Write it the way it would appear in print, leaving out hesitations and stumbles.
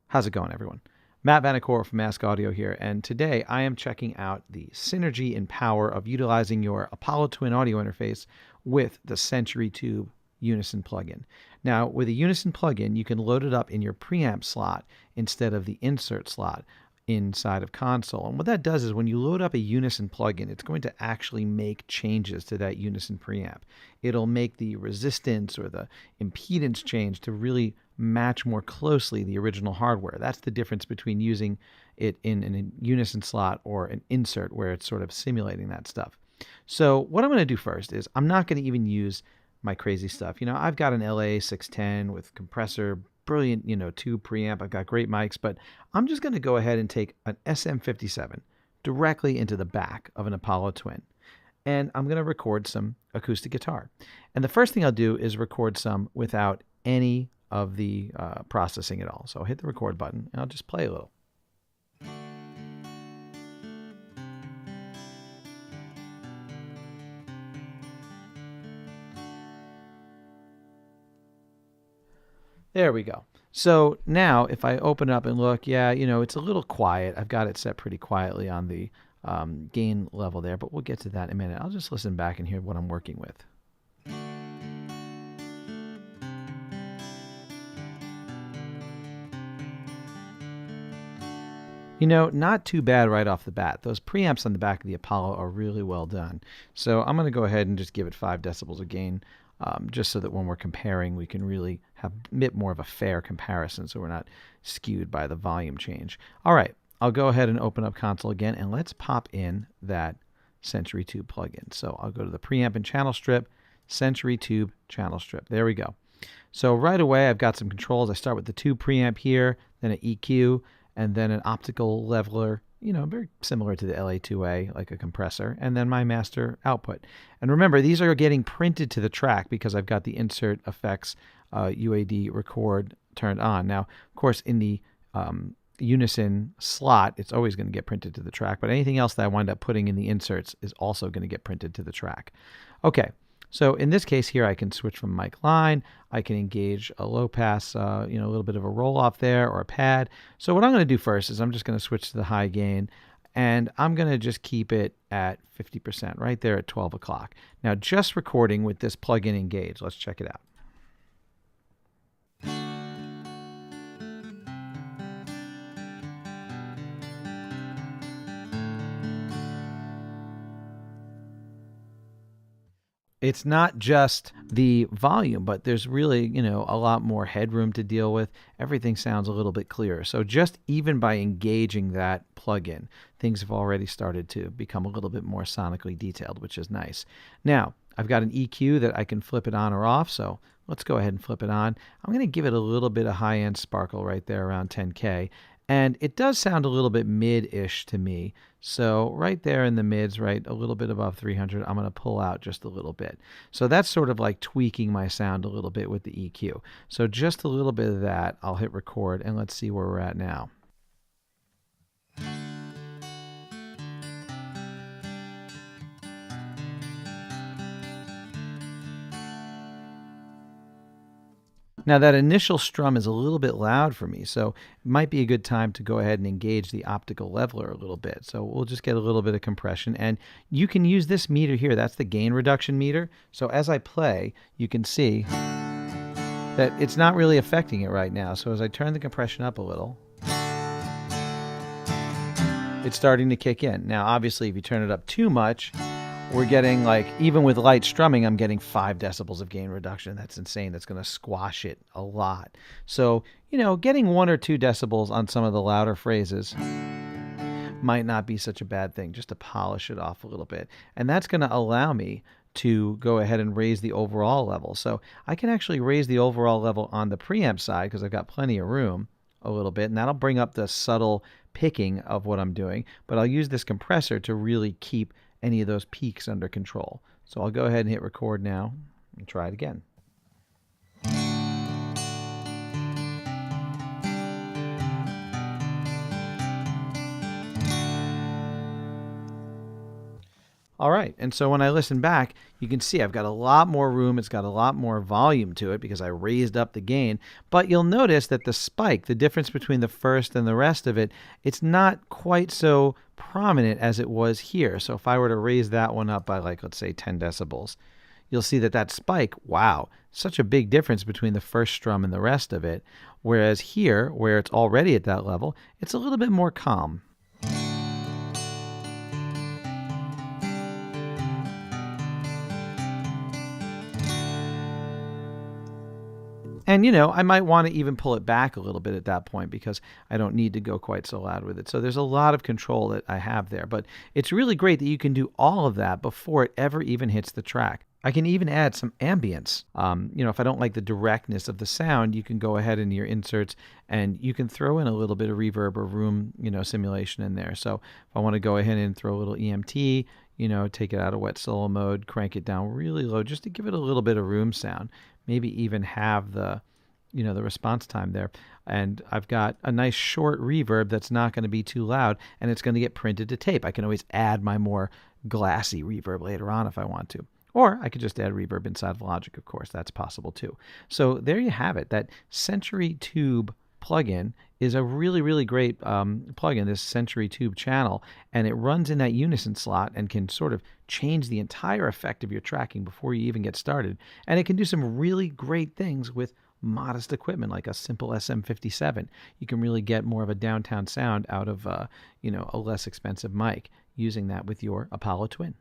How's it going, everyone? Matt Vanacore from Ask.Audio here, and today I am checking out the synergy and power of utilizing your Apollo Twin audio interface with the Century Tube Unison plugin. Now, with a Unison plugin, you can load it up in your preamp slot instead of the insert slot inside of console. And what that does is when you load up a Unison plugin, it's going to actually make changes to that Unison preamp. It'll make the resistance or the impedance change to really match more closely the original hardware. That's the difference between using it in a Unison slot or an insert where it's sort of simulating that stuff. So what I'm going to do first is I'm not going to even use my crazy stuff. I've got an LA 610 with compressor, brilliant, tube preamp. I've got great mics, but I'm just going to go ahead and take an SM57 directly into the back of an Apollo Twin. And I'm going to record some acoustic guitar. And the first thing I'll do is record some without any of the processing at all. So I'll hit the record button and I'll just play a little. There we go. So now if I open it up and look, it's a little quiet. I've got it set pretty quietly on the gain level there, but we'll get to that in a minute. I'll just listen back and hear what I'm working with. Not too bad right off the bat. Those preamps on the back of the Apollo are really well done. So I'm going to go ahead and just give it 5 decibels of gain, just so that when we're comparing, we can really have a bit more of a fair comparison so we're not skewed by the volume change. All right, I'll go ahead and open up console again, and let's pop in that Century Tube plugin. So I'll go to the preamp and channel strip, Century Tube channel strip. There we go. So right away, I've got some controls. I start with the tube preamp here, then an EQ, and then an optical leveler, very similar to the LA2A, like a compressor, and then my master output. And remember, these are getting printed to the track because I've got the insert effects UAD record turned on. Now, of course, in the Unison slot, it's always going to get printed to the track, but anything else that I wind up putting in the inserts is also going to get printed to the track. Okay. So in this case here, I can switch from mic line. I can engage a low pass, a little bit of a roll off there or a pad. So what I'm going to do first is I'm just going to switch to the high gain, and I'm going to just keep it at 50% right there at 12 o'clock. Now just recording with this plugin engaged. Let's check it out. It's not just the volume, but there's really, a lot more headroom to deal with. Everything sounds a little bit clearer. So just even by engaging that plugin, things have already started to become a little bit more sonically detailed, which is nice. Now, I've got an EQ that I can flip it on or off, so let's go ahead and flip it on. I'm going to give it a little bit of high-end sparkle right there around 10K. And it does sound a little bit mid-ish to me. So right there in the mids, right, a little bit above 300, I'm going to pull out just a little bit. So that's sort of like tweaking my sound a little bit with the EQ. So just a little bit of that, I'll hit record, and let's see where we're at now. Now that initial strum is a little bit loud for me, so it might be a good time to go ahead and engage the optical leveler a little bit. So we'll just get a little bit of compression, and you can use this meter here. That's the gain reduction meter. So as I play, you can see that it's not really affecting it right now. So as I turn the compression up a little, it's starting to kick in. Now obviously if you turn it up too much, we're getting, like, even with light strumming, I'm getting 5 decibels of gain reduction. That's insane. That's going to squash it a lot. So, getting 1 or 2 decibels on some of the louder phrases might not be such a bad thing, just to polish it off a little bit. And that's going to allow me to go ahead and raise the overall level. So I can actually raise the overall level on the preamp side because I've got plenty of room a little bit, and that'll bring up the subtle picking of what I'm doing. But I'll use this compressor to really keep any of those peaks under control. So I'll go ahead and hit record now and try it again. All right, and so when I listen back, you can see I've got a lot more room. It's got a lot more volume to it because I raised up the gain. But you'll notice that the spike, the difference between the first and the rest of it, it's not quite so prominent as it was here. So if I were to raise that one up by, like, let's say 10 decibels, you'll see that that spike, wow, such a big difference between the first strum and the rest of it. Whereas here, where it's already at that level, it's a little bit more calm. And, I might want to even pull it back a little bit at that point because I don't need to go quite so loud with it. So there's a lot of control that I have there. But it's really great that you can do all of that before it ever even hits the track. I can even add some ambience. If I don't like the directness of the sound, you can go ahead into your inserts and you can throw in a little bit of reverb or room, simulation in there. So if I want to go ahead and throw a little EMT, take it out of wet solo mode, crank it down really low just to give it a little bit of room sound. Maybe even have the response time there. And I've got a nice short reverb that's not going to be too loud, and it's going to get printed to tape. I can always add my more glassy reverb later on if I want to. Or I could just add reverb inside of Logic, of course. That's possible too. So there you have it. That Century Tube plugin is a really, really great plugin, this Century Tube channel, and it runs in that Unison slot and can sort of change the entire effect of your tracking before you even get started. And it can do some really great things with modest equipment like a simple SM57. You can really get more of a downtown sound out of a less expensive mic using that with your Apollo Twin.